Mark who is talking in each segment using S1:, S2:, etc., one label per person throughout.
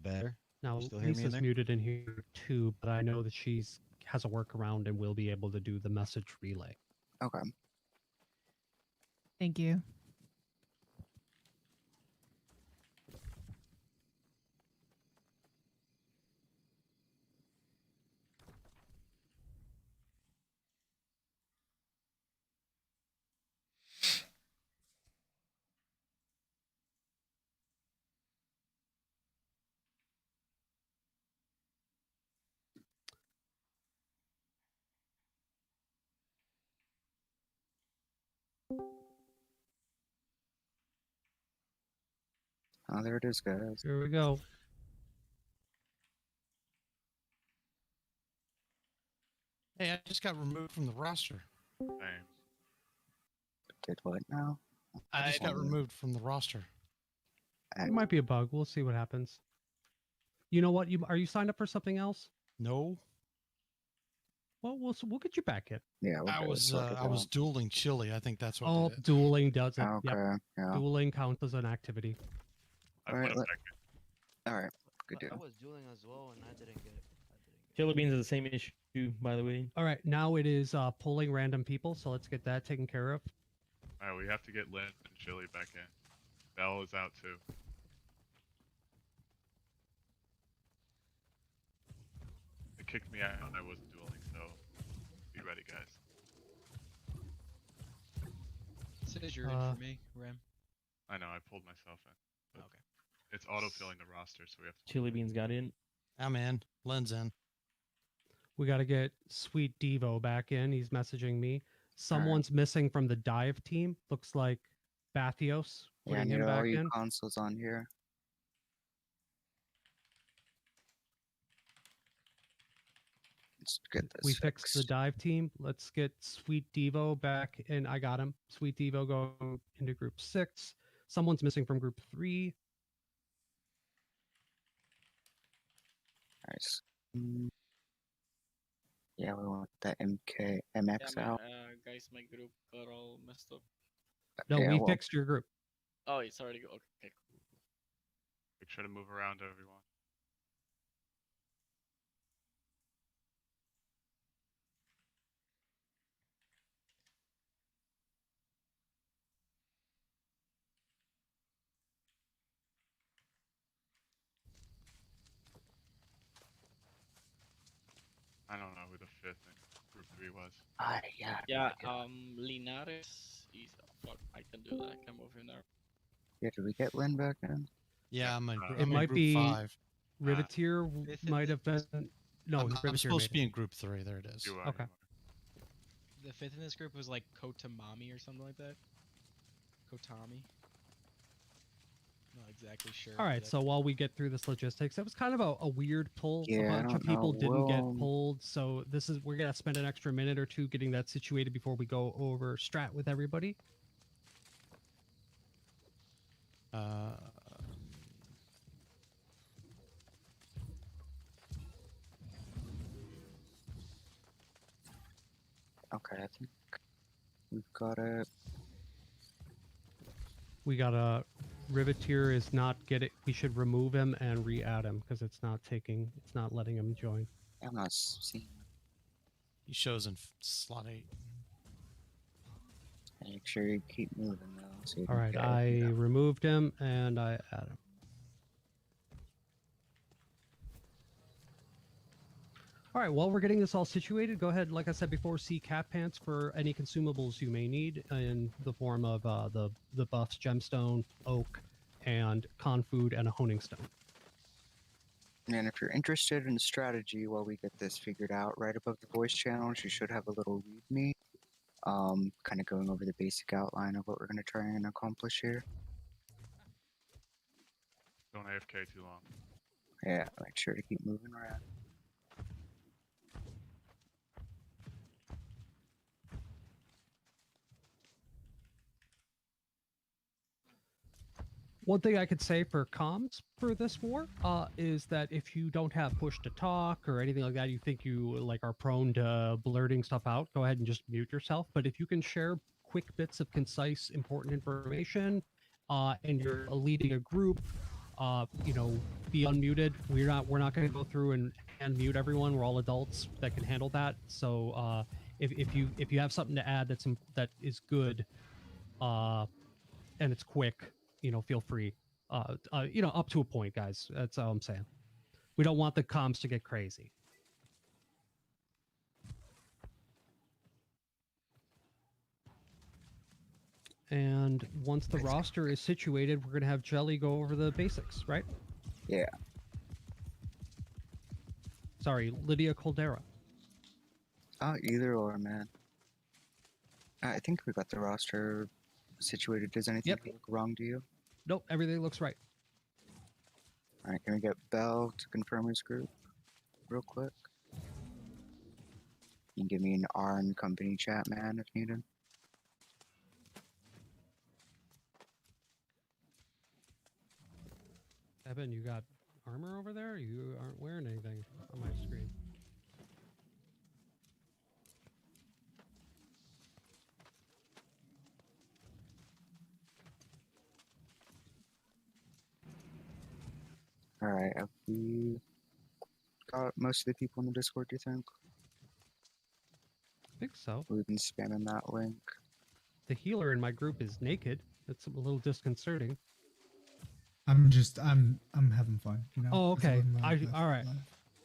S1: better?
S2: Now,
S1: You still hear me in
S2: Lisa's
S1: there?
S2: muted in here too, but I know that she's has a workaround and will be able to do the message relay.
S3: Okay.
S4: Thank you.
S3: Oh, there it is, guys.
S2: Here we go.
S5: Hey, I just got removed from the roster.
S6: Same.
S3: Did what now?
S5: I just got
S3: don't-
S5: removed from the roster.
S2: It might be a bug. We'll see what happens. You know what? Are you signed up for something else?
S5: No,
S2: Well, we'll get you back in.
S3: Yeah, we'll
S5: I
S3: go
S5: was
S3: sort it
S5: I was
S3: out.
S5: dueling chili. I think that's what
S2: Oh,
S5: did it.
S2: dueling does it.
S3: Okay,
S2: Yep.
S3: yeah.
S2: Dueling counts as an activity.
S6: I
S3: Alright,
S6: put him
S3: let-
S6: back in.
S3: Alright, good
S1: I
S3: deal.
S1: was dueling as well, and I didn't get it.
S7: Chili beans are the same issue, by the way.
S2: All right, now it is pulling random people, so let's get that taken care of.
S6: Alright, we have to get Lynn and Chili back in. Bell is out too. It kicked me out and I wasn't dueling, so be ready, guys.
S8: It says you're in for me, Ram.
S6: I know, I pulled myself in. but
S8: Okay.
S6: It's auto-filling the roster, so we have to...
S7: Chili beans got in.
S5: I'm in. Len's in.
S2: We got to get Sweet Devo back in. He's messaging me. Someone's missing from the dive team. Looks like Bathios.
S3: Yeah, I
S2: Putting
S3: need
S2: him
S3: all
S2: back
S3: you
S2: in.
S3: consoles on here. Let's get this
S2: We fixed the dive team. Let's get Sweet Devo back in. I got him. Sweet Devo going into group 6. Someone's missing from group 3.
S3: Nice. Yeah, we want that MX out.
S9: Guys, my group got all messed up.
S2: No,
S3: Yeah,
S2: we
S3: well,
S2: fixed your group.
S9: Oh, it's already go. Okay.
S6: Make sure to move around everyone. I don't know who the 5th in group 3 was.
S3: Yeah.
S9: Yeah,
S3: we got-
S9: Linares is fuck. I can do that. I can move him there.
S3: Yeah, did we get Lynn back in?
S5: Yeah, I'm in.
S6: It
S5: I'm in
S2: might
S5: group
S2: be
S5: 5.
S2: Riveteer
S8: Fifth in
S2: might
S8: the-
S2: have been. No,
S5: I'm
S2: Riveteer
S5: supposed to
S2: made
S5: be
S2: it.
S5: in group 3. There it is.
S6: You are.
S2: Okay.
S6: you
S8: The 5th in this group was like Kotamami or something like that. Kotami. Not exactly sure.
S2: All right,
S8: but
S2: so while we get through this logistics, it was kind of a weird pull.
S3: Yeah,
S2: a
S3: I
S2: bunch of
S3: don't know.
S2: people didn't get
S3: We'll-
S2: pulled, so we're gonna spend an extra minute or two getting that situated before we go over strat with everybody.
S5: Uh,
S3: Okay, I think we've got it.
S2: We got a Riveteer is not get it. We should remove him and re-add him because it's not letting him join.
S3: I'm not seeing.
S5: he shows in slot 8.
S3: Make sure you keep moving though. So you
S2: All
S3: can
S2: right,
S3: get it.
S2: I
S3: Yeah.
S2: removed him and I add him. All right, while we're getting this all situated, go ahead, like I said before, see Cat Pants for any consumables you may need in the form of the buffs, gemstone, oak, and con food, and a honing stone.
S3: And if you're interested in strategy while we get this figured out, right above the voice channels, you should have a little readme, kind of going over the basic outline of what we're going to try and accomplish here.
S6: Don't AFK too long.
S3: Yeah, make sure to keep moving around.
S2: One thing I could say for comms for this war is that if you don't have push to talk or anything like that, you think you like are prone to blurting stuff out, go ahead and just mute yourself. But if you can share quick bits of concise, important information, and you're leading a group, you know, be unmuted. We're not going to go through and mute everyone. We're all adults that can handle that. So if you have something to add that is good, and it's quick, you know, feel free. You know, up to a point, guys. That's all I'm saying. We don't want the comms to get crazy. And once the roster is situated, we're going to have Jelly go over the basics, right?
S3: Yeah.
S2: Sorry, Lydia Caldera.
S3: Either or, man. I think we got the roster situated. Does anything look wrong to you?
S2: Nope, everything looks right.
S3: All right, can we get Bell to confirm his group real quick? You can give me an R in company chat, man, if needed.
S2: Evan, you got armor over there? You aren't wearing anything on my screen.
S3: Alright, have we got most of the people in the Discord, do you think?
S2: I think so.
S3: We've been spamming that link.
S2: The healer in my group is naked. That's a little disconcerting.
S4: I'm having fun, you know.
S2: Oh, okay.
S4: All right.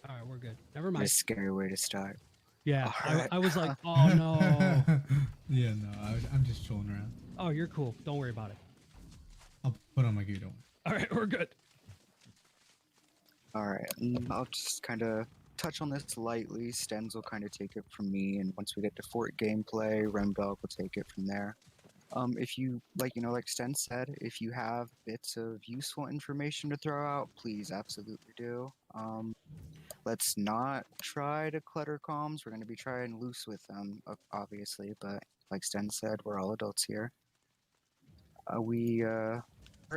S2: All right, we're good. Never
S3: A
S2: mind.
S3: scary way to start.
S2: Yeah,
S3: Alright.
S2: I was like, oh no.
S4: Yeah, no, I'm just trolling around.
S2: Oh, you're cool. Don't worry about it.
S4: I'll put on my gear, don't worry.
S2: All right, we're good.
S3: Alright, I'll just kind of touch on this lightly. Stens will kind of take it from me, and once we get to fort gameplay, Rembelk will take it from there. If you, like Sten said, if you have bits of useful information to throw out, please absolutely do. Let's not try to clutter comms. We're going to be trying loose with them, obviously, but like Sten said, we're all adults here. We are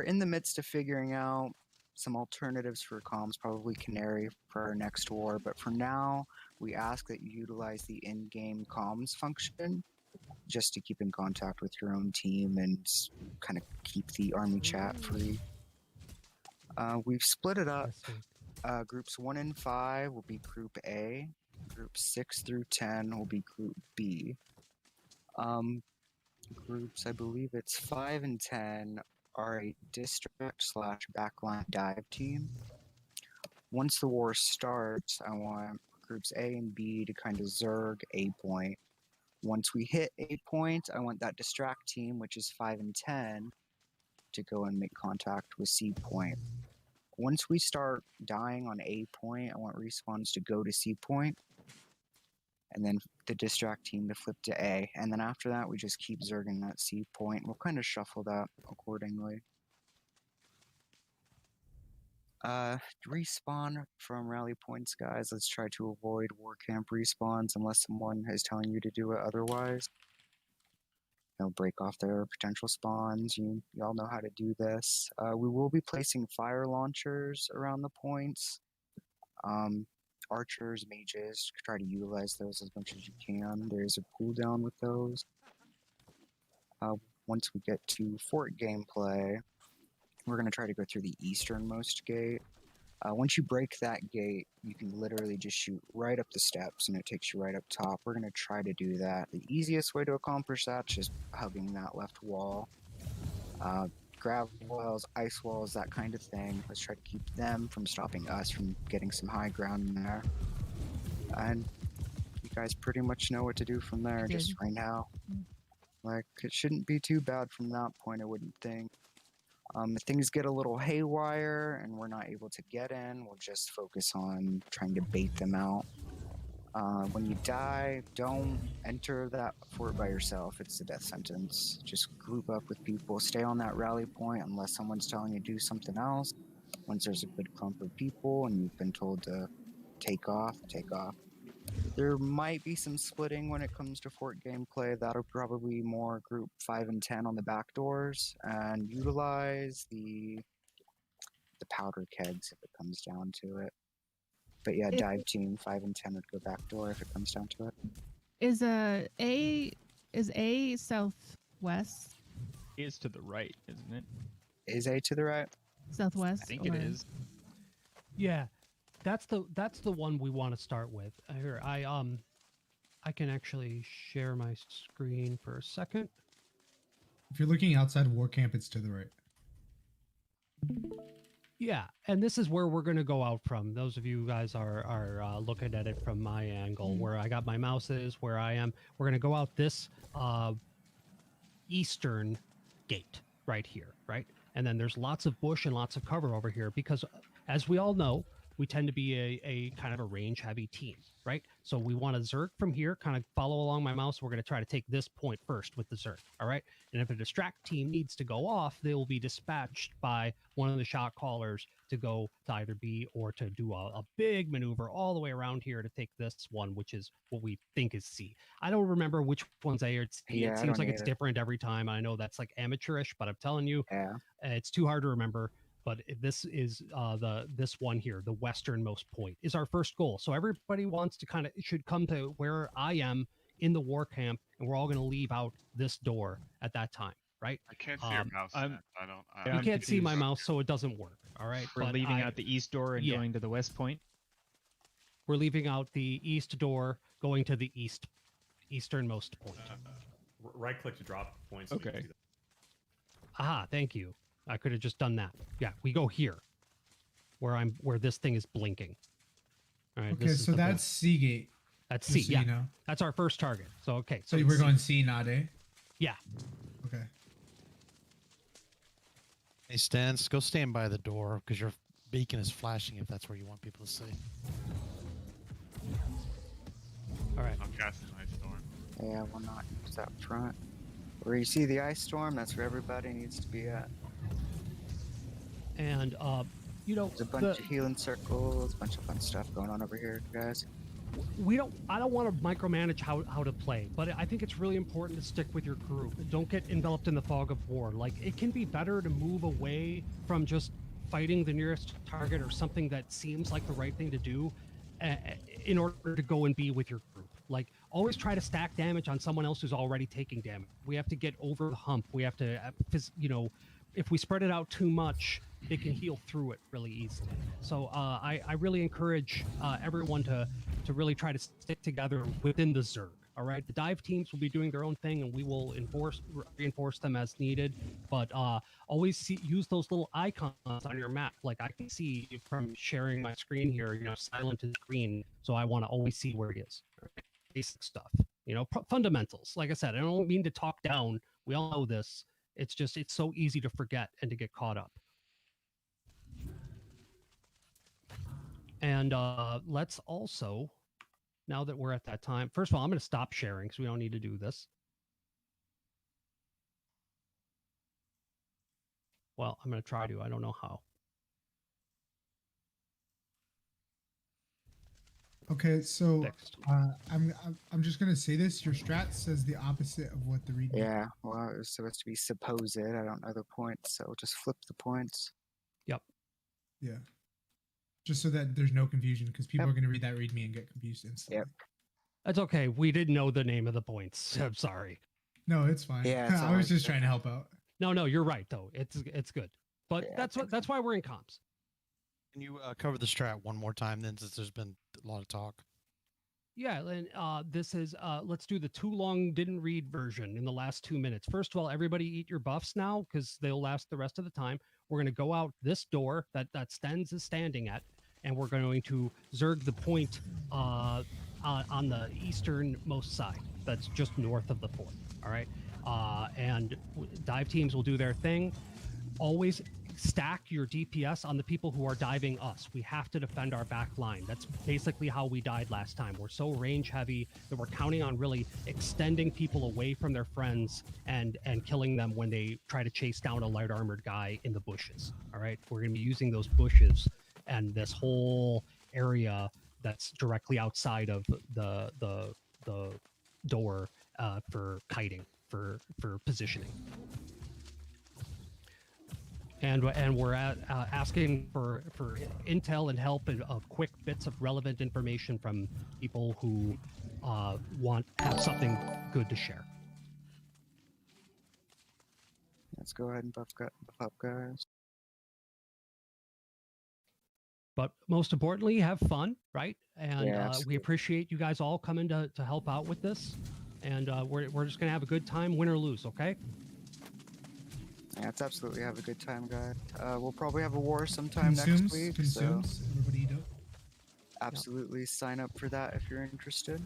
S3: in the midst of figuring out some alternatives for comms, probably Canary for our next war, but for now, we ask that you utilize the in-game comms function just to keep in contact with your own team and kind of keep the army chat free. We've split it up. Groups 1 and 5 will be Group A. Groups 6 through 10 will be Group B. Groups, I believe it's 5 and 10, are a district/backline dive team. Once the war starts, I want Groups A and B to kind of zerg A point. Once we hit A point, I want that distract team, which is 5 and 10, to go and make contact with C point. Once we start dying on A point, I want respawns to go to C point, and then the distract team to flip to A. And then after that, we just keep zerging that C point. We'll kind of shuffle that accordingly. Respawn from rally points, guys. Let's try to avoid war camp respawns unless someone is telling you to do it otherwise. They'll break off their potential spawns. Y'all know how to do this. We will be placing fire launchers around the points. Archers, mages, try to utilize those as much as you can. There's a cooldown with those. Once we get to fort gameplay, we're going to try to go through the easternmost gate. Once you break that gate, you can literally just shoot right up the steps and it takes you right up top. We're going to try to do that. The easiest way to accomplish that is just hugging that left wall. Gravel walls, ice walls, that kind of thing. Let's try to keep them from stopping us from getting some high ground in there. And you guys pretty much know what to do from there just right now. Like, it shouldn't be too bad from that point, I wouldn't think. If things get a little haywire and we're not able to get in, we'll just focus on trying to bait them out. When you die, don't enter that fort by yourself. It's a death sentence. Just group up with people. Stay on that rally point unless someone's telling you to do something else. Once there's a good clump of people and you've been told to take off, take off. There might be some splitting when it comes to fort gameplay. That'll probably be more group 5 and 10 on the back doors, and utilize the powder kegs if it comes down to it. But yeah, dive team 5 and 10 would go back door if it comes down to it.
S10: Is A southwest?
S11: Is to the right, isn't it?
S3: Is A to the right?
S10: Southwest.
S8: I think it
S10: or-
S8: is.
S2: Yeah, that's the one we want to start with. Here, I can actually share my screen for a second.
S4: If you're looking outside war camp, it's to the right.
S2: Yeah, and this is where we're going to go out from. Those of you guys are looking at it from my angle, where I got my mouse is, where I am. We're going to go out this eastern gate right here, right? And then there's lots of bush and lots of cover over here because, as we all know, we tend to be a kind of a range-heavy team, right? So we want to Zerg from here, kind of follow along my mouse. We're going to try to take this point first with the Zerg, all right? And if a distract team needs to go off, they will be dispatched by one of the shot callers to go to either B or to do a big maneuver all the way around here to take this one, which is what we think is C. I don't remember which one's A or C.
S3: Yeah,
S2: It
S3: I
S2: seems
S3: don't
S2: like it's
S3: either.
S2: different every time. I know that's like amateurish, but I'm telling you,
S3: Yeah.
S2: it's too hard to remember. But this is this one here, the westernmost point, is our first goal. So everybody wants to should come to where I am in the war camp, and we're all going to leave out this door at that time, right?
S6: I can't see your mouse.
S8: I'm-
S6: Matt. I don't.
S8: Yeah,
S2: You
S8: I'm
S2: can't see my
S8: confused.
S2: mouse, so it doesn't work. All right,
S8: We're
S2: But
S8: leaving out the east door and
S2: yeah.
S8: going to the west point.
S2: We're leaving out the east door, going to the easternmost point.
S11: Right click to drop points. so we can
S8: Okay.
S11: see that.
S2: Aha, thank you. I could have just done that. Yeah, we go here, where this thing is blinking. All right.
S4: Okay,
S2: this is
S4: so
S2: the
S4: that's
S2: point.
S4: C gate.
S2: That's
S4: Just
S2: C.
S4: so
S2: Yeah,
S4: you know.
S2: that's our first target. So okay.
S4: So
S2: it's
S4: we're
S2: C.
S4: going C, not A.
S2: Yeah.
S4: Okay.
S5: Hey, Stans, go stand by the door because your beacon is flashing if that's where you want people to see.
S2: All right.
S6: I'm casting Ice Storm.
S3: Yeah, we'll not use that front. Where you see the ice storm, that's where everybody needs to be at.
S2: And you know,
S3: There's a bunch of healing circles, a bunch of fun stuff going on over here, guys.
S2: I don't want to micromanage how to play, but I think it's really important to stick with your group. Don't get enveloped in the fog of war. Like, it can be better to move away from just fighting the nearest target or something that seems like the right thing to do in order to go and be with your group. Like, always try to stack damage on someone else who's already taking damage. We have to get over the hump. We have to, you know, if we spread it out too much, it can heal through it really easily. So I really encourage everyone to really try to stick together within the Zerg. All right, the dive teams will be doing their own thing, and we will reinforce them as needed. But always use those little icons on your map. Like, I can see from sharing my screen here, you know, silent is green, so I want to always see where he is. Okay? Basic stuff, you know, fundamentals. Like I said, I don't mean to talk down. We all know this. It's just, it's so easy to forget and to get caught up. And let's also, now that we're at that time, first of all, I'm going to stop sharing because we don't need to do this. Well, I'm going to try to. I don't know how.
S4: Okay, so
S2: Fixed.
S4: I'm just gonna say this. Your strat says the opposite of what the read.
S3: Yeah, well, it was supposed to be supposed. I don't know the points, so just flip the points.
S2: Yep.
S4: Yeah. Just so that there's no confusion, because people
S3: Yep.
S4: are gonna read that readme and get confused instantly.
S3: Yep.
S2: That's okay. We didn't know the name of the points. I'm sorry.
S4: No, it's fine.
S3: Yeah, it's
S4: I was
S3: always
S4: just
S3: good.
S4: trying to help out.
S2: No, you're right though. It's good. But
S3: Yeah,
S2: that's why we're in comms.
S5: Can you cover the strat one more time then, since there's been a lot of talk?
S2: Yeah, and this is let's do the too long didn't read version in the last 2 minutes. First of all, everybody eat your buffs now because they'll last the rest of the time. We're going to go out this door that Stens is standing at, and we're going to Zerg the point on the easternmost side. That's just north of the fort. All right, and dive teams will do their thing. Always stack your DPS on the people who are diving us. We have to defend our back line. That's basically how we died last time. We're so range heavy that we're counting on really extending people away from their friends and killing them when they try to chase down a light armored guy in the bushes. All right, we're going to be using those bushes and this whole area that's directly outside of the door for kiting, for positioning. And we're asking for intel and help of quick bits of relevant information from people who have something good to share.
S3: Let's go ahead and buff up, guys.
S2: But most importantly, have fun, right? And
S3: Yeah,
S2: we
S3: absolutely.
S2: appreciate you guys all coming to help out with this. And we're just gonna have a good time, win or lose, okay?
S3: Yeah, it's absolutely have a good time, guys. We'll probably have a war sometime next
S4: Consumes,
S3: week, so
S4: consumes. Everybody eat up.
S3: absolutely sign up for that if you're interested.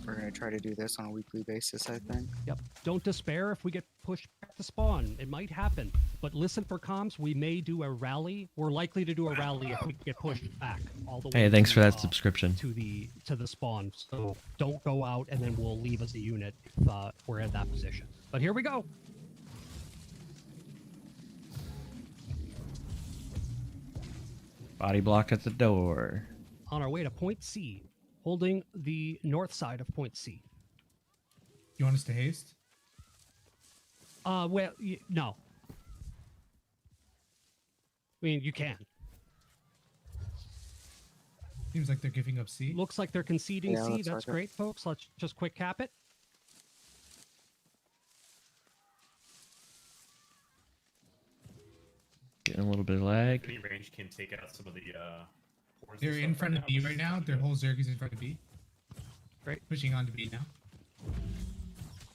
S3: We're gonna try to do this on a weekly basis, I think.
S2: Yep. Don't despair if we get pushed back to spawn. It might happen. But listen for comms. We may do a rally. We're likely to do a rally if we get pushed back all the way.
S10: Hey, thanks
S2: to,
S10: for that subscription.
S2: to the spawn. So don't go out, and then we'll leave as a unit if we're in that position. But here we go.
S10: Body block at the door.
S2: On our way to Point C, holding the north side of Point C.
S4: You want us to haste?
S2: Well, no. I mean, you can.
S4: Seems like they're giving up C.
S2: Looks like they're conceding
S3: Yeah,
S2: C.
S3: looks
S2: That's
S3: like it.
S2: great, folks. Let's just quick cap it.
S10: Getting a little bit of lag.
S11: Any range can take out some of the. Pores and
S4: They're in
S11: stuff
S4: front of B
S11: which
S4: right
S11: is
S4: now.
S11: good.
S4: Their whole Zerg is in front of B.
S2: Great.
S4: Pushing on to B now.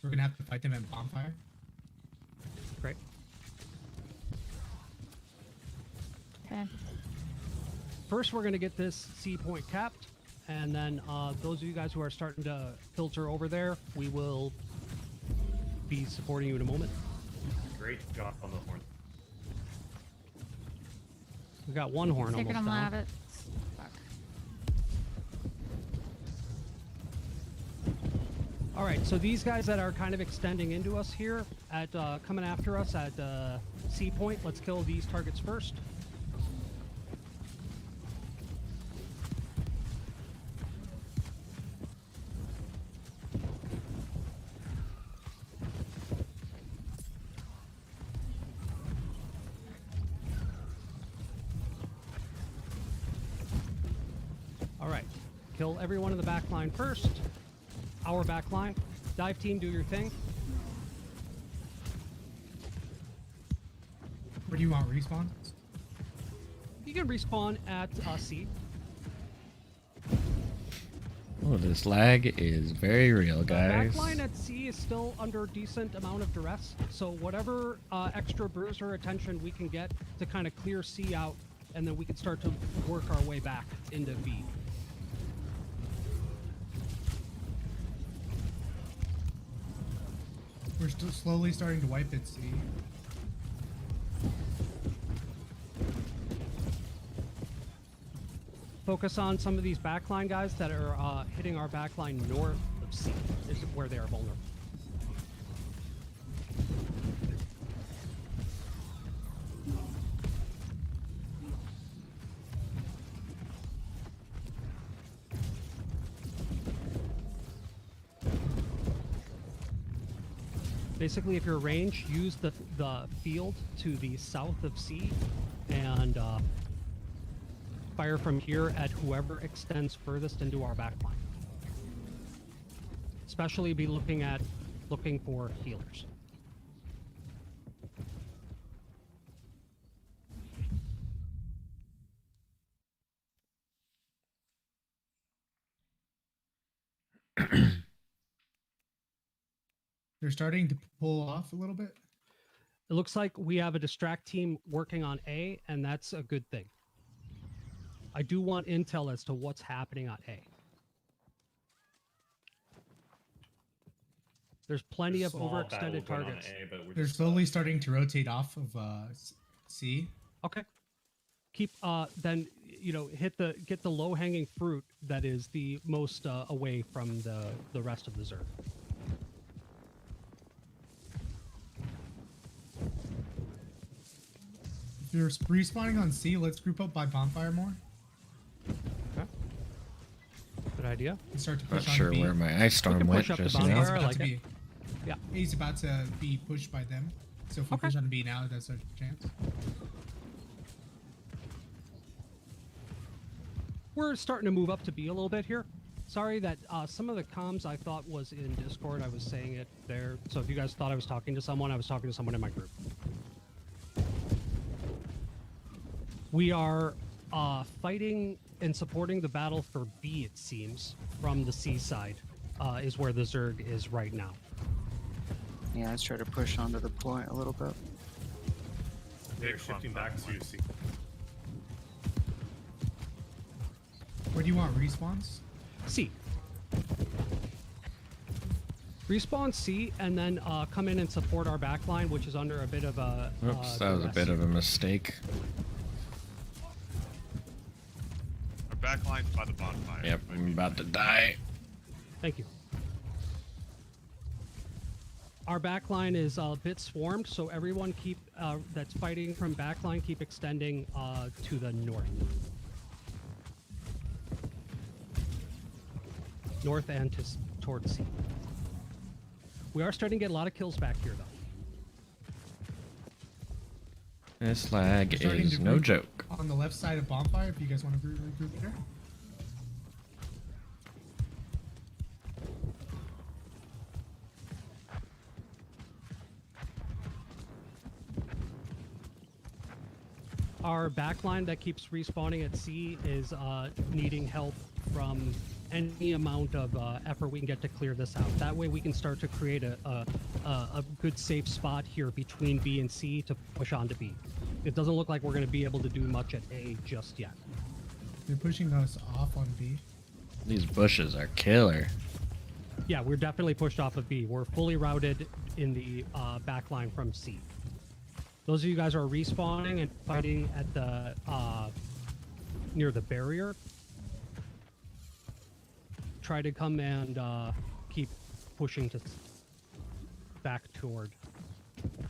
S4: We're gonna have to fight them at bonfire.
S2: Great.
S12: Okay.
S2: First, we're going to get this C point capped, and then those of you guys who are starting to filter over there, we will be supporting you in a moment.
S11: Great job on the horn.
S2: We got one horn
S12: Sacred
S2: almost
S12: on
S2: down.
S12: Lavit. Fuck.
S2: All right, so these guys that are kind of extending into us here, at coming after us at C point, let's kill these targets first. All right, kill everyone in the back line first. Our back line. Dive team, do your thing.
S4: Where do you want respawn?
S2: You can respawn at C.
S10: Oh, this lag is very real,
S2: The
S10: guys.
S2: back line at C is still under a decent amount of duress, so whatever extra bruiser attention we can get to kind of clear C out, and then we can start to work our way back into B.
S4: We're still slowly starting to wipe at C.
S2: Focus on some of these backline guys that are hitting our backline north of C, is where they are vulnerable. Basically, if you're range, use the field to the south of C and fire from here at whoever extends furthest into our back line. Especially be looking for healers.
S4: They're starting to pull off a little bit.
S2: It looks like we have a distract team working on A, and that's a good thing. I do want intel as to what's happening on A. There's plenty of
S11: Small battle
S2: overextended
S11: going on
S2: targets.
S11: A, but we're
S4: They're
S11: just,
S4: slowly starting to rotate off of C.
S2: Okay. Keep then get the low hanging fruit that is the most away from the rest of the Zerg.
S4: If you're respawning on C, let's group up by bonfire more
S2: Okay. Good idea.
S4: and start to
S10: Not
S4: push on
S10: sure
S4: B.
S10: where my ice storm
S2: can
S10: went
S2: push up the
S10: just
S2: bonfire.
S10: now.
S4: A's
S2: I
S4: about
S2: like
S4: to
S2: it.
S4: be.
S2: Yeah.
S4: A's about to be pushed by them. So if we
S2: Okay.
S4: push on B now, that's our chance.
S2: We're starting to move up to B a little bit here. Sorry that some of the comms I thought was in Discord. I was saying it there. So if you guys thought I was talking to someone, I was talking to someone in my group. We are fighting and supporting the battle for B, it seems, from the C side, is where the Zerg is right now.
S3: Yeah, let's try to push onto the point a little bit.
S11: They're shifting back to C.
S4: Where do you want respawns?
S2: C. Respawn C, and then come in and support our backline, which is under a bit of a...
S10: Oops, that was a bit of a mistake.
S6: Our backline's by the bonfire.
S10: Yep, I'm about to die.
S2: Thank you. Our backline is a bit swarmed, so everyone keep that's fighting from backline keep extending to the north. North and towards C. We are starting to get a lot of kills back here, though.
S10: This lag
S4: Starting
S10: is
S4: to
S10: no
S4: regroup
S10: joke.
S4: On the left side of bonfire, if you guys want to regroup there.
S2: Our backline that keeps respawning at C is needing help from any amount of effort we can get to clear this out. That way we can start to create a good safe spot here between B and C to push on to B. It doesn't look like we're going to be able to do much at A just yet.
S4: They're pushing us off on B.
S10: These bushes are killer.
S2: Yeah, we're definitely pushed off of B. We're fully routed in the backline from C. Those of you guys who are respawning and fighting at the near the barrier, try to come and keep pushing to back toward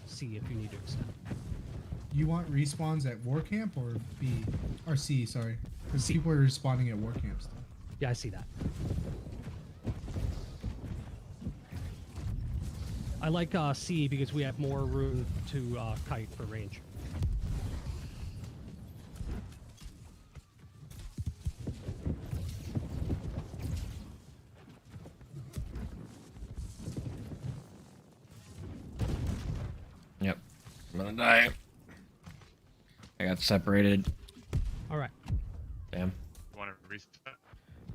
S2: C if you need to extend.
S4: You want respawns at war camp or B? Or C, sorry. Because people are respawning at war camps still.
S2: Yeah, I see that. I like C because we have more room to kite for range.
S10: Yep, I'm gonna die. I got separated.
S2: All right.
S10: Damn.
S6: Want to reset?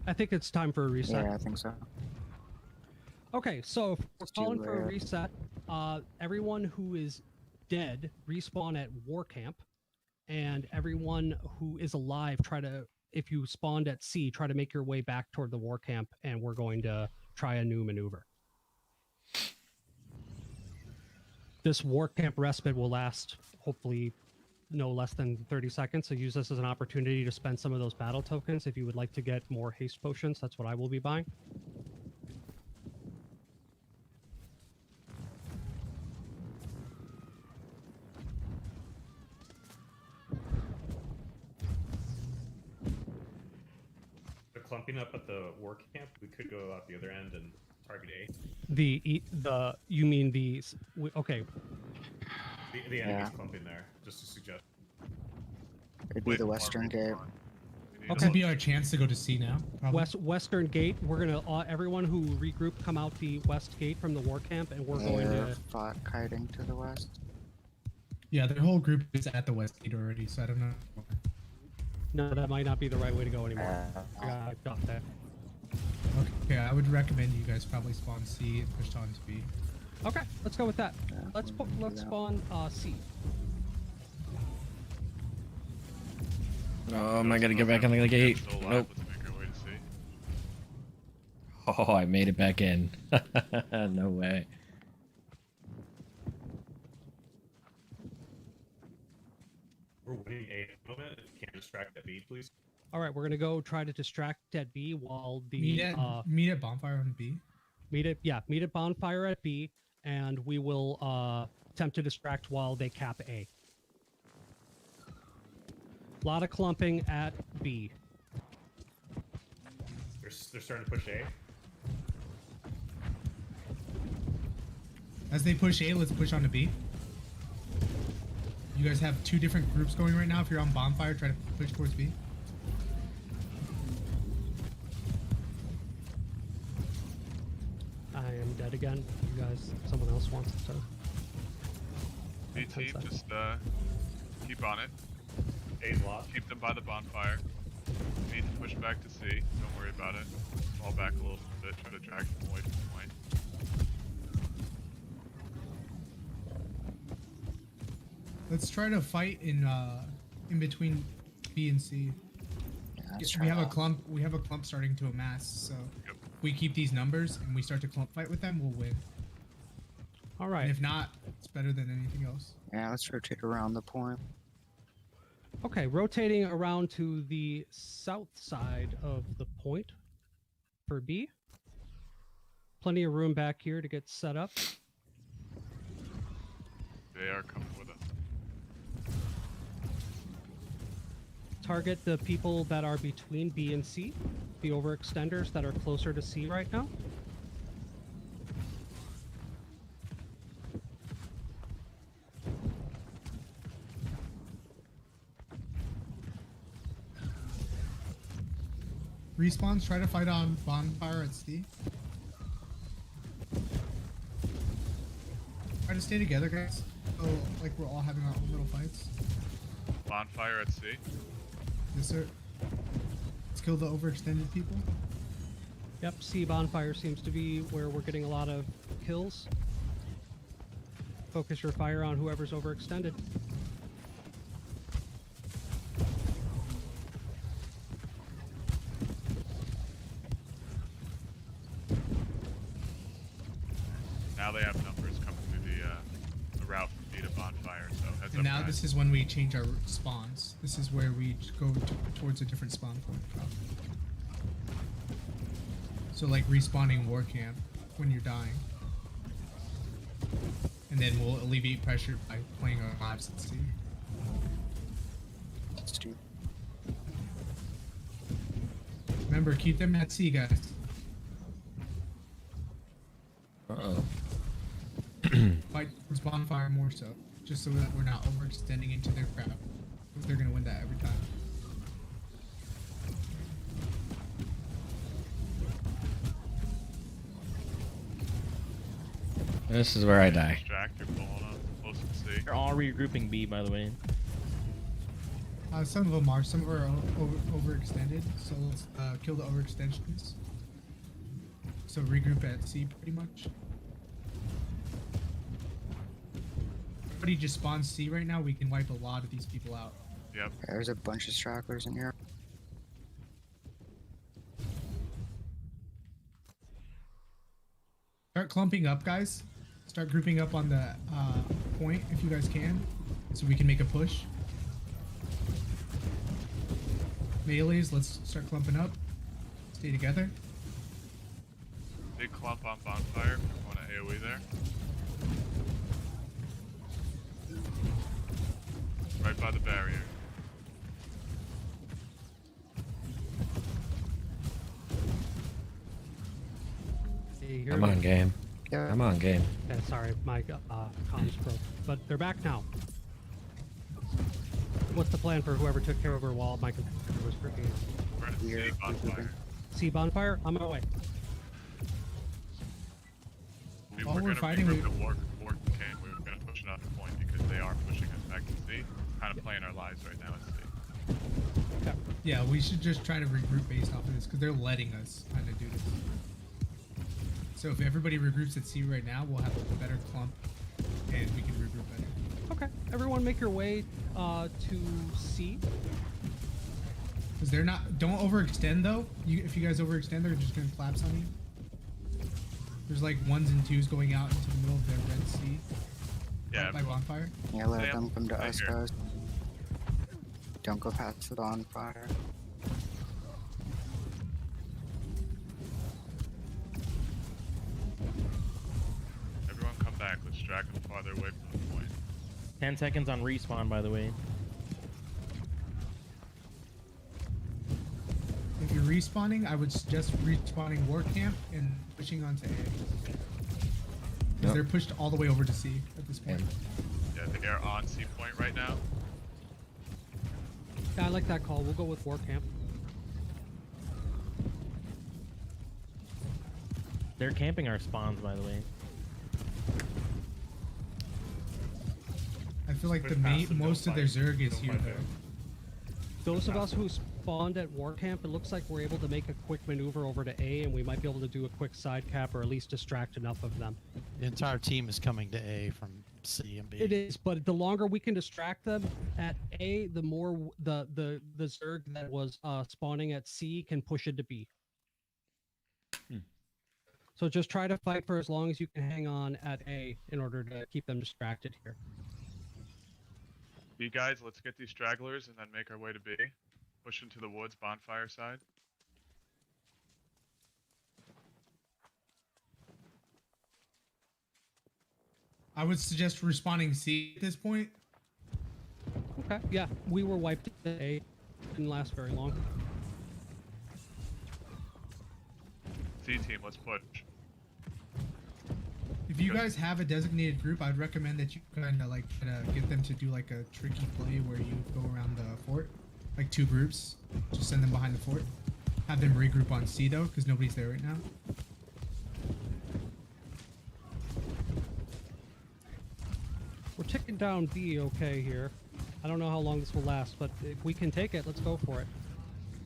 S2: I think it's time for a reset.
S3: Yeah, I think so.
S2: Okay, so if we're
S3: Let's do
S2: calling for a
S3: it.
S2: reset, everyone who is dead respawn at war camp, and everyone who is alive if you spawned at C, try to make your way back toward the war camp, and we're going to try a new maneuver. This war camp respite will last, hopefully, no less than 30 seconds, so use this as an opportunity to spend some of those battle tokens. If you would like to get more haste potions, that's what I will be buying.
S11: They're clumping up at the war camp. We could go out the other end and target A.
S2: You mean the okay?
S11: The enemy's
S3: Yeah.
S11: clumping there. Just a suggestion.
S3: It'd be the western gate.
S4: This would be our chance to go to C now. Probably.
S2: Western gate. We're gonna everyone who regroup come out the west gate from the war camp, and we're going
S3: They're
S2: to.
S3: fought kiting to the west.
S4: Yeah, their whole group is at the west gate already, so I don't know.
S2: No, that might not be the right way to go anymore. I got that.
S4: Okay, I would recommend you guys probably spawn C and push on to B.
S2: Okay, let's go with that.
S3: Yeah,
S2: Let's
S3: we can do
S2: let's
S3: that.
S2: spawn C.
S10: Oh, am I gonna get back on the gate?
S6: Still alive.
S10: Nope.
S6: Let's make our way to C.
S10: Oh, I made it back in. No way.
S11: We're winning A at the moment. If you can't distract at B, please.
S2: All right, we're gonna go try to distract at B while the
S4: Meet at bonfire on B.
S2: meet at bonfire at B, and we will attempt to distract while they cap A. A lot of clumping at B.
S11: They're starting to push A.
S4: As they push A, let's push on to B. You guys have two different groups going right now. If you're on bonfire, try to push towards B.
S2: I am dead again. You guys, someone else wants to.
S6: B team, just keep on it.
S11: A's lost.
S6: Keep them by the bonfire. We need to push back to C. Don't worry about it. Fall back a little bit. Try to drag them away from the point.
S4: Let's try to fight in between B and C.
S3: Yeah,
S4: Yeah,
S3: let's
S4: we
S3: try
S4: have a
S3: that.
S4: clump. We have a clump starting to amass. So
S6: Yep.
S4: if we keep these numbers and we start to clump fight with them, we'll win.
S2: All
S4: And
S2: right.
S4: if not, it's better than anything else.
S3: Yeah, let's rotate around the point.
S2: Okay, rotating around to the south side of the point for B. Plenty of room back here to get set up.
S6: They are coming with us.
S2: Target the people that are between B and C, the overextenders that are closer to C right now.
S4: Respawns, try to fight on bonfire at C. Try to stay together, guys. So, like, we're all having our own little fights.
S6: Bonfire at C.
S4: Yes, sir. Let's kill the overextended people.
S2: Yep, C bonfire seems to be where we're getting a lot of kills. Focus your fire on whoever's overextended.
S6: Now they have numbers coming through the route from B to bonfire. So heads
S4: And
S6: up,
S4: now
S6: guys.
S4: this is when we change our spawns. This is where we go towards a different spawn point. So like respawning war camp when you're dying. And then we'll alleviate pressure by playing our lives at sea.
S3: Let's do.
S4: Remember, keep them at sea, guys.
S10: Uh-oh.
S4: Fight towards bonfire more so, just so that we're not overextending into their crowd. Because they're gonna win that every time.
S10: This is where I die.
S6: Distract. You're pulling up close to C.
S7: They're all regrouping B, by the way.
S4: Some of them are. Some are overextended. So let's kill the overextensions. So regroup at C pretty much. Everybody just spawns C right now. We can wipe a lot of these people out.
S6: Yep.
S3: There's a bunch of stragglers in here.
S4: Start clumping up, guys. Start grouping up on the point if you guys can, so we can make a push. Melees, let's start clumping up. Stay together.
S6: Big clump on bonfire. Want to AoE there? Right by the barrier.
S2: Hey, you hear
S10: Come
S2: me?
S10: on, game.
S3: Yeah.
S10: Come on, game.
S2: Okay, sorry, my comms broke. But they're back now. What's the plan for whoever took care of her while my computer was freaking out?
S6: We're at C
S3: We're
S6: bonfire.
S2: See bonfire? On my way.
S6: We
S4: While
S6: were
S4: we're
S6: gonna
S4: fighting,
S6: regroup at war camp. We were gonna push another point because they are pushing us back to C. Kind of playing our lives right now at C.
S2: Okay.
S4: Yeah, we should just try to regroup based off of this because they're letting us kind of do this. So if everybody regroups at C right now, we'll have a better clump and we can regroup better.
S2: Okay. Everyone make your way to C.
S4: Because they're not. Don't overextend though. If you guys overextend, they're just gonna collapse on you. There's like 1s and 2s going out into the middle of their red sea.
S6: Yeah.
S4: By bonfire.
S3: Yeah, let
S6: Sam,
S3: them come to
S6: stay
S3: us,
S6: here.
S3: guys. Don't go past the bonfire.
S6: Everyone come back. Let's drag them farther away from the point.
S7: 10 seconds on respawn, by the way.
S4: If you're respawning, I would suggest respawning war camp and pushing onto A. Because
S10: Yep.
S4: they're pushed all the way over to C at this point.
S6: Yeah, they are on C point right now.
S2: Yeah, I like that call. We'll go with war camp.
S7: They're camping our spawns, by the way.
S4: I feel like
S11: Push
S4: the
S11: past them,
S4: most
S11: don't
S4: of their
S11: fight.
S4: Zerg is
S11: Don't
S4: here
S11: fight
S4: though.
S11: there.
S2: Those of us who spawned at war camp, it looks like we're able to make a quick maneuver over to A, and we might be able to do a quick side cap or at least distract enough of them.
S5: The entire team is coming to A from C and B.
S2: It is, but the longer we can distract them at A, the more the Zerg that was spawning at C can push into B. So just try to fight for as long as you can hang on at A in order to keep them distracted here.
S6: B guys, let's get these stragglers and then make our way to B. Push into the woods, bonfire side.
S4: I would suggest respawning C at this point.
S2: Okay, yeah, we were wiped at A. Didn't last very long.
S6: C team, let's push.
S4: If you guys have a designated group, I'd recommend that you kind of like get them to do like a tricky play where you go around the fort, like 2 groups. Just send them behind the fort. Have them regroup on C though, because nobody's there right now.
S2: We're ticking down B okay here. I don't know how long this will last, but if we can take it, let's go for it.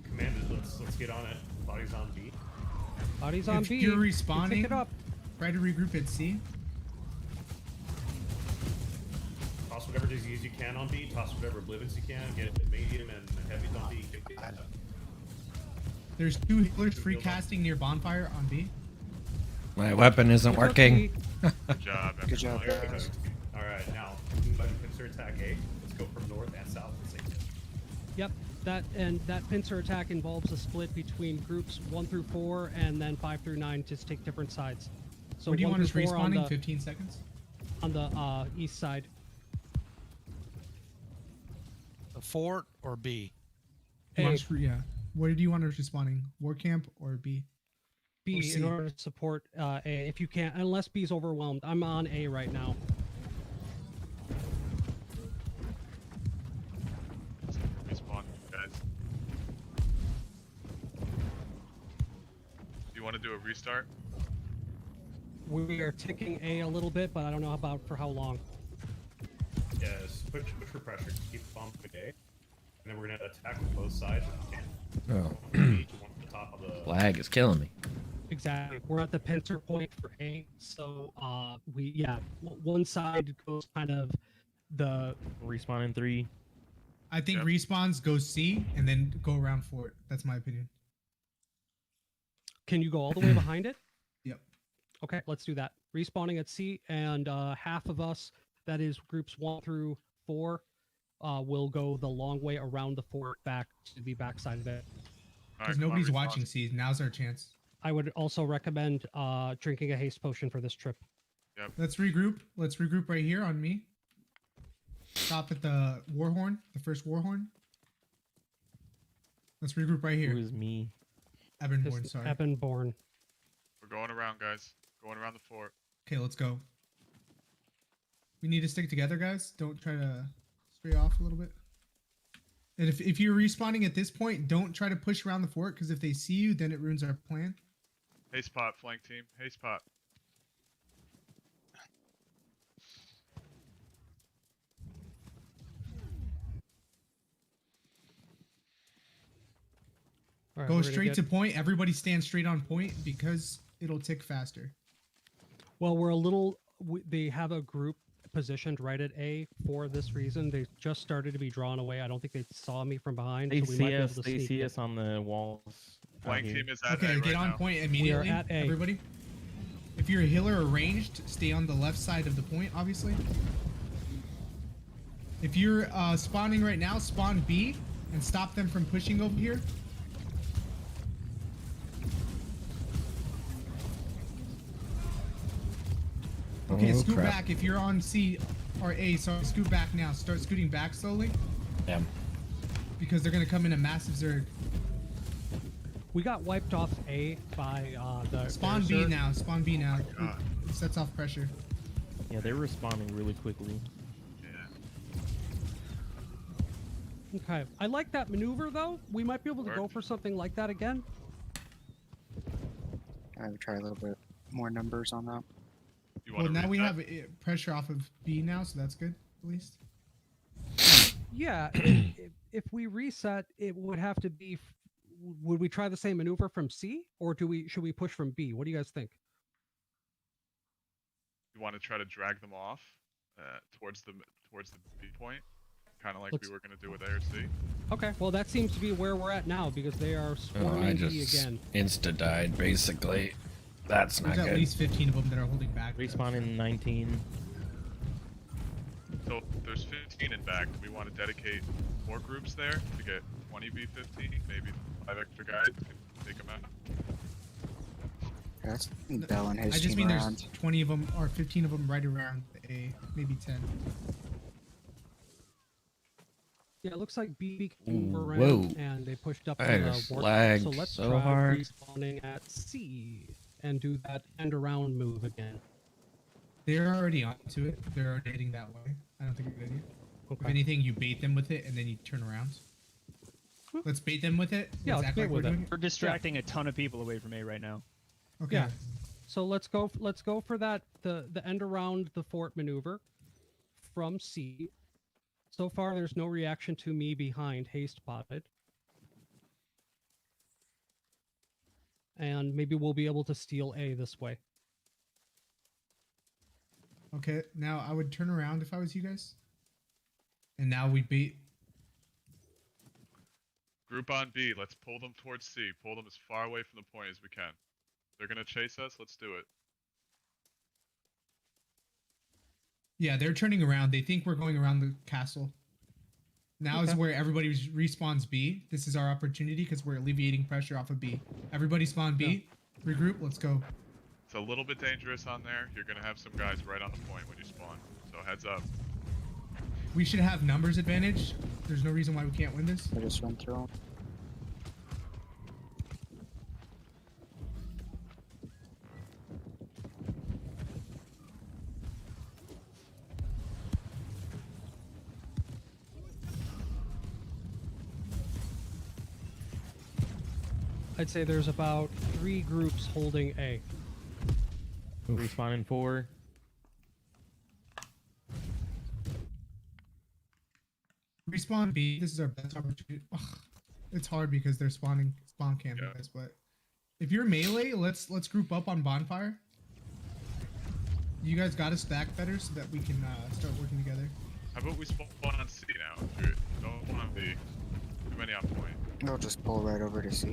S11: Commanders, let's get on it. Bodies on B.
S2: Bodies on
S4: If
S2: B.
S4: you're
S2: we
S4: respawning,
S2: pick it up.
S4: try to regroup at C.
S11: Toss whatever disease you can on B. Toss whatever oblivions you can. Get medium and heavies on B.
S4: There's 2 healers free casting near bonfire on B.
S10: My weapon isn't working.
S6: Good job, everyone.
S3: Good job, guys.
S11: Alright, now, pincer attack A. Let's go from north and south at the same time.
S2: Yep, that pincer attack involves a split between groups 1 through 4 and then 5 through 9 to take different sides. So
S4: Where do you
S2: 1
S4: want us
S2: through 4 on
S4: respawning?
S2: the,
S4: 15 seconds?
S2: on the east side.
S5: The fort or B?
S4: You want
S2: A.
S4: us yeah. Where do you want us respawning? War camp or B?
S2: B
S4: C.
S2: in order to support A if you can't, unless B's overwhelmed. I'm on A right now.
S6: Respawn, guys. Do you want to do a restart?
S2: We are ticking A a little bit, but I don't know about for how long.
S11: Yes, push for pressure. Keep the bomb to A. And then we're going to attack with both sides if we can.
S10: Oh.
S11: Each one at the top of the...
S10: Lag is killing me.
S2: Exactly. We're at the pincer point for A, so one side goes kind of the
S7: Respawn in 3.
S4: I think
S6: Yep.
S4: respawns go C and then go around fort. That's my opinion.
S2: Can you go all the way behind it?
S4: Yep.
S2: Okay, let's do that. Respawning at C, and half of us, that is groups 1 through 4, will go the long way around the fort back to the backside of it.
S4: Because nobody's watching C. Now's our chance.
S2: I would also recommend drinking a haste potion for this trip.
S4: Let's regroup. Let's regroup right here on me. Stop at the warhorn, the first warhorn. Let's regroup right here.
S7: Who is me?
S4: Ebonborn,
S2: Just
S4: sorry.
S2: Ebonborn.
S6: We're going around, guys. Going around the fort.
S4: Okay, let's go. We need to stick together, guys. Don't try to stray off a little bit. And if you're respawning at this point, don't try to push around the fort, because if they see you, then it ruins our plan.
S6: Haste pot, flank team. Haste pot.
S2: All right,
S4: Go
S2: we're gonna
S4: straight
S2: get-
S4: to point. Everybody stand straight on point, because it'll tick faster.
S2: Well, we're a little. They have a group positioned right at A for this reason. They just started to be drawn away. I don't think they saw me from behind.
S7: They
S2: so we might
S7: see
S2: be able
S7: us.
S2: to
S7: They
S2: sneak
S7: see
S2: in.
S7: us on the walls. out
S6: Flank
S7: here.
S6: team is at
S4: Okay,
S6: A
S4: get
S6: right
S4: on
S6: now.
S4: point immediately.
S2: at A.
S4: Everybody. If you're a healer or ranged, stay on the left side of the point, obviously. If you're spawning right now, spawn B and stop them from pushing over here. Okay,
S10: Oh,
S4: scoot
S10: crap.
S4: back. If you're on C or A, sorry, scoot back now. Start scooting back slowly.
S10: Damn.
S4: Because they're gonna come in a massive Zerg.
S2: We got wiped off A by the
S4: Spawn
S2: air
S4: B
S2: Zerg.
S4: now. Spawn B now.
S6: God.
S4: It sets off pressure.
S7: Yeah, they're responding really quickly.
S6: Yeah.
S2: Okay, I like that maneuver though. We might be able to go
S6: Worked.
S2: for something like that again.
S3: I would try a little bit more numbers on that.
S6: You
S4: Well,
S6: want
S4: now we
S6: reset?
S4: have pressure off of B now, so that's good, at least.
S2: Yeah, if we reset, it would have to be. Would we try the same maneuver from C, or should we push from B? What do you guys think?
S6: You want to try to drag them off towards the B point, kind of like we were going to do with A or C.
S2: Okay, well that seems to be where we're at now because they are swarming
S10: I
S2: B
S10: just
S2: again.
S10: insta died basically. That's not
S4: There's
S10: good.
S4: at least 15 of them that are holding back.
S7: Respawn in 19.
S6: So there's 15 in back. Do we want to dedicate more groups there to get 20 B15? Maybe 5 extra guys can take them out.
S3: That's Bell and his
S4: I just
S3: team
S4: mean
S3: around.
S4: there's 20 of them or 15 of them right around the A, maybe 10.
S2: Yeah, it looks like B
S10: Ooh,
S2: came
S10: whoa.
S2: around and they pushed up
S10: I
S2: to
S10: just
S2: warp.
S10: lagged
S2: So let's
S10: so
S2: try
S10: hard.
S2: respawning at C and do that end around move again.
S4: They're already onto it. They're already heading that way. I don't think it's a good idea. If
S2: Okay.
S4: anything, you bait them with it and then you turn around. Let's bait them with it.
S2: Yeah, let's
S4: act
S2: bait
S4: like
S2: with
S4: we're
S2: it.
S4: doing it.
S13: We're distracting a ton of people away from A right now.
S4: Okay.
S2: Yeah. So let's go for that the end around the fort maneuver from C. So far there's no reaction to me behind haste spotted. And maybe we'll be able to steal A this way.
S4: Okay. Now I would turn around if I was you guys. And now we bait.
S6: Group on B. Let's pull them towards C. Pull them as far away from the point as we can. They're going to chase us. Let's do it.
S4: Yeah, they're turning around. They think we're going around the castle. Now is
S2: Okay.
S4: where everybody respawns B. This is our opportunity because we're alleviating pressure off of B. Everybody spawn B. Regroup. Let's go.
S6: It's a little bit dangerous on there. You're going to have some guys right on the point when you spawn. So heads up.
S4: We should have numbers advantage. There's no reason why we can't win this.
S3: I just went through 'em.
S2: I'd say there's about 3 groups holding A.
S7: Respawn in 4.
S4: Respawn B. This is our best opportunity. Ugh, it's hard because they're spawn camping
S6: Yeah.
S4: us, but if you're melee, let's group up on bonfire. You guys got to stack better so that we can start working together.
S6: How about we spawn on C now? If you don't want to be too many on point.
S3: They'll just pull right over to C.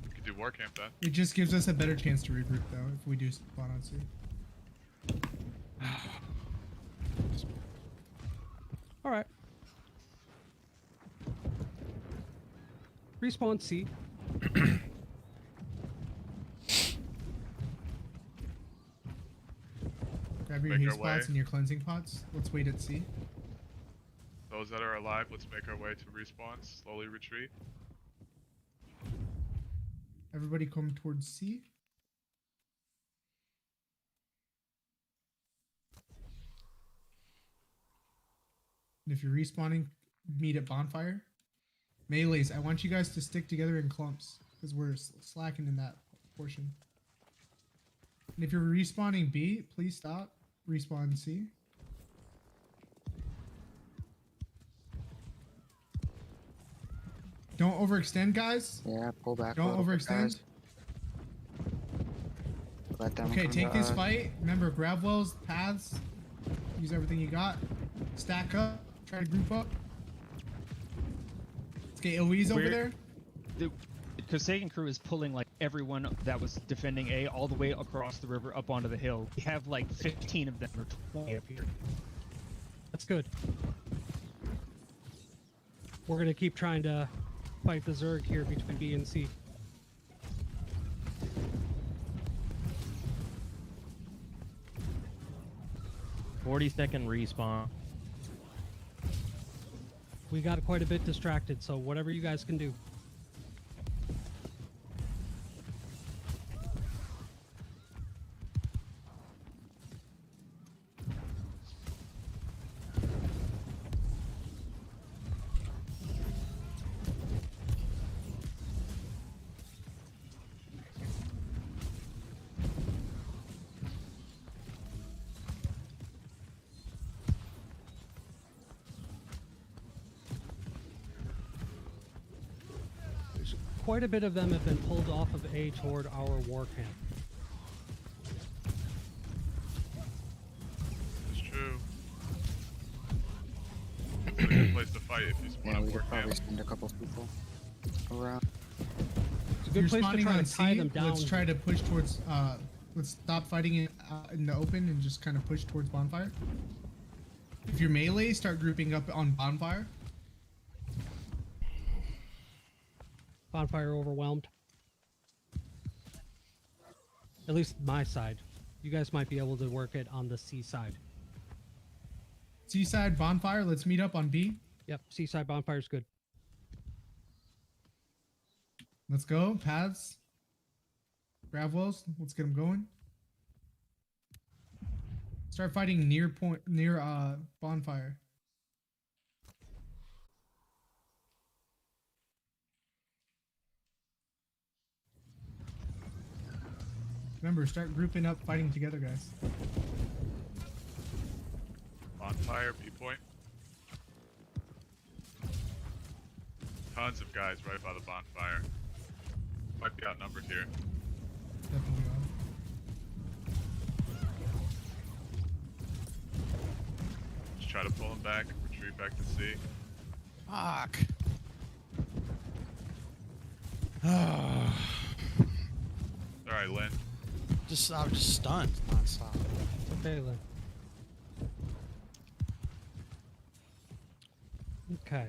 S6: We could do war camp then.
S4: It just gives us a better chance to regroup though if we do spawn on C.
S2: All right. Respawn C.
S4: Grab your
S6: Make
S4: haste
S6: our way.
S4: pots and your cleansing pots. Let's wait at C.
S6: Those that are alive, let's make our way to respawn. Slowly retreat.
S4: Everybody come towards C. And if you're respawning, meet at bonfire. Melees, I want you guys to stick together in clumps because we're slacking in that portion. And if you're respawning B, please stop. Respawn C. Don't overextend, guys.
S3: Yeah, pull back. a
S4: Don't
S3: little bit,
S4: overextend.
S3: guys. Let them
S4: Okay,
S3: come
S4: take
S3: to
S4: this
S3: us.
S4: fight. Remember, grab wells, paths. Use everything you got. Stack up. Try to group up. Let's get OEs over
S13: We're-
S4: there.
S13: The Kosagan crew is pulling like everyone that was defending A all the way across the river up onto the hill. We have like 15 of them or 20 up here.
S2: That's good. We're gonna keep trying to fight the Zerg here between B and C.
S7: Forty-second respawn.
S2: We got quite a bit distracted, so whatever you guys can do. quite a bit of them have been pulled off of A toward our war camp.
S6: It's true. It's a good place to fight if you spawn
S3: Yeah,
S6: a
S3: we
S6: war
S3: could probably
S6: camp.
S3: send a couple people around.
S2: It's a
S4: If
S2: good
S4: you're
S2: place to
S4: spawning
S2: try
S4: on
S2: to tie
S4: C,
S2: them down.
S4: let's try to push towards. Let's stop fighting it in the open and just kind of push towards bonfire. If you're melee, start grouping up on bonfire.
S2: Bonfire overwhelmed. At least my side. You guys might be able to work it on the C side.
S4: Seaside bonfire. Let's meet up on B.
S2: Yep, C side bonfire is good.
S4: Let's go. Paths. Gravwells. Let's get them going. Start fighting near bonfire. Remember, start grouping up, fighting together, guys.
S6: Bonfire, B point. Tons of guys right by the bonfire. Might be outnumbered here.
S4: Definitely are.
S6: Just try to pull him back, retreat back to C.
S5: Fuck.
S6: Alright, Lynn.
S5: I was just stunned nonstop.
S2: Okay, then. Okay.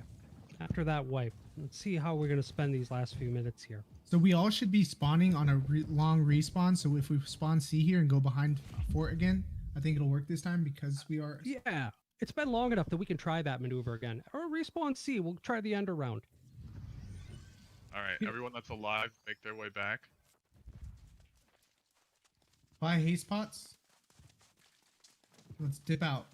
S2: After that wipe, let's see how we're going to spend these last few minutes here.
S4: So we all should be spawning on a long respawn. So if we spawn C here and go behind fort again, I think it'll work this time because we are.
S2: Yeah, it's been long enough that we can try that maneuver again. Or respawn C, we'll try the end around.
S6: Alright, everyone that's alive, make their way back.
S4: Buy haste pots. Let's dip out.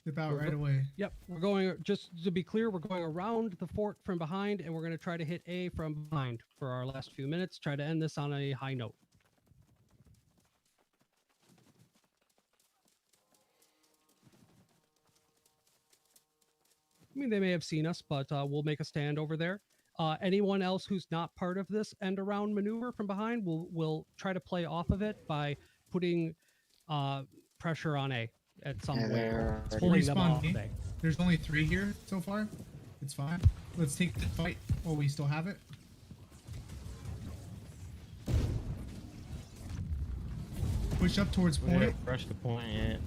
S4: Dip out right away.
S2: Yep, we're going, just to be clear, we're going around the fort from behind, and we're going to try to hit A from behind for our last few minutes. Try to end this on a high note. I mean, they may have seen us, but we'll make a stand over there. Anyone else who's not part of this end around maneuver from behind will try to play off of it by putting pressure on A at some way. Pulling them off
S4: Respawn
S2: A.
S4: A. There's only 3 here so far. It's fine. Let's take the fight while we still have it. Push up towards
S7: We gotta
S4: point.
S7: rush the point yet.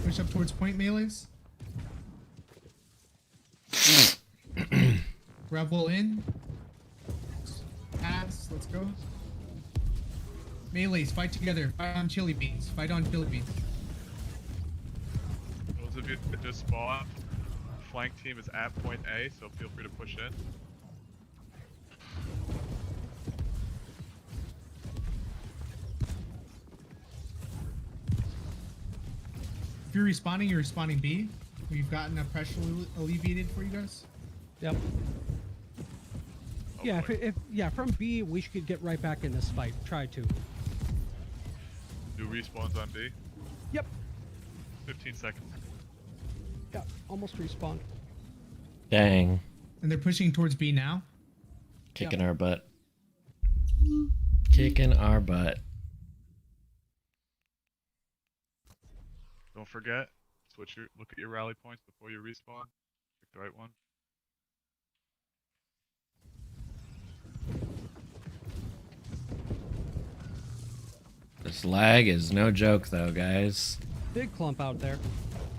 S4: Push up towards point melees. Revel in. Pass. Let's go. Melees, fight together. Fight on chili beans. Fight on chili beans.
S6: Those of you that just spawned, flank team is at point A, so feel free to push in.
S4: If you're respawning, you're respawning B. We've gotten a pressure alleviated for you guys.
S2: Yep.
S6: Oh,
S2: Yeah,
S6: boy.
S2: if from B, we should get right back in this fight. Try to.
S6: New respawns on B.
S2: Yep.
S6: 15 seconds.
S2: Yeah, almost respawned.
S10: Dang.
S4: And they're pushing towards B now.
S10: Kicking our butt. Kicking our butt.
S6: Don't forget, look at your rally points before you respawn. Pick the right one.
S10: This lag is no joke though, guys.
S2: Big clump out there.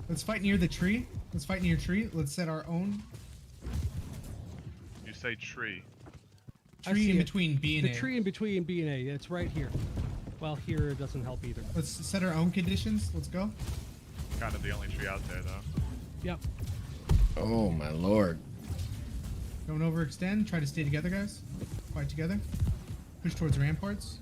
S4: Let's fight near the tree. Let's fight near tree. Let's set our own
S6: You say tree.
S2: I
S4: tree
S2: see
S4: in
S2: it.
S4: between B and
S2: The
S4: A.
S2: tree in between B and A. It's right here. Well, here it doesn't help either.
S4: Let's set our own conditions. Let's go.
S6: Kind of the only tree out there, though.
S2: Yep.
S10: Oh my lord.
S4: Don't overextend. Try to stay together, guys. Fight together. Push towards ramparts.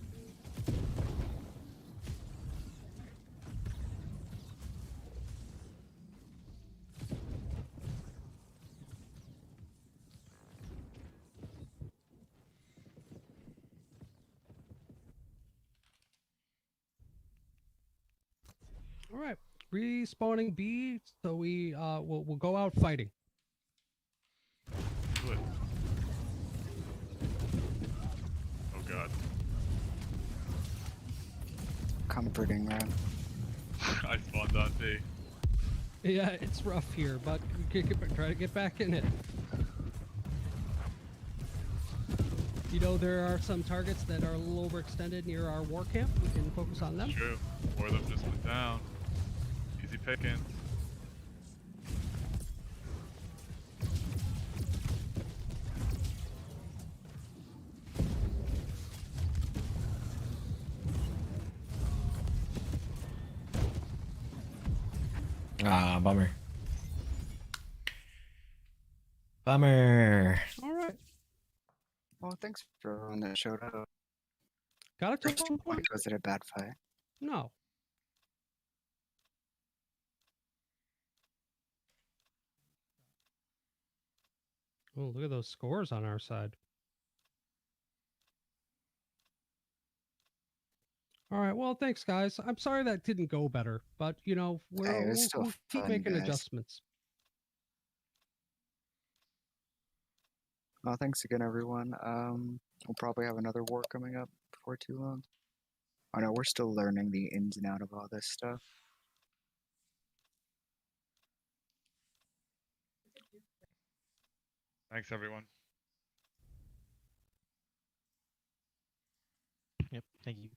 S2: All right. Respawning B, so we'll go out fighting.
S6: Do it. Oh god.
S3: Comforting, man.
S6: I spawned on D.
S2: Yeah, it's rough here, but try to get back in it. You know, there are some targets that are a little overextended near our war camp. We can focus on them.
S6: True. Four of them just went down. Easy pickings.
S10: Ah, bummer. Bummer.
S2: All right.
S3: Well, thanks for everyone that showed up.
S2: Got it to
S3: First
S2: one point?
S3: was it a bad fight?
S2: No. Oh, look at those scores on our side. All right. Well, thanks, guys. I'm sorry that didn't go better, but you know,
S3: Hey, it was still
S2: we'll keep
S3: fun,
S2: making
S3: guys.
S2: adjustments.
S3: Well, thanks again, everyone. We'll probably have another war coming up before too long. I know we're still learning the ins and out of all this stuff.
S6: Thanks, everyone.
S7: Yep. Thank you.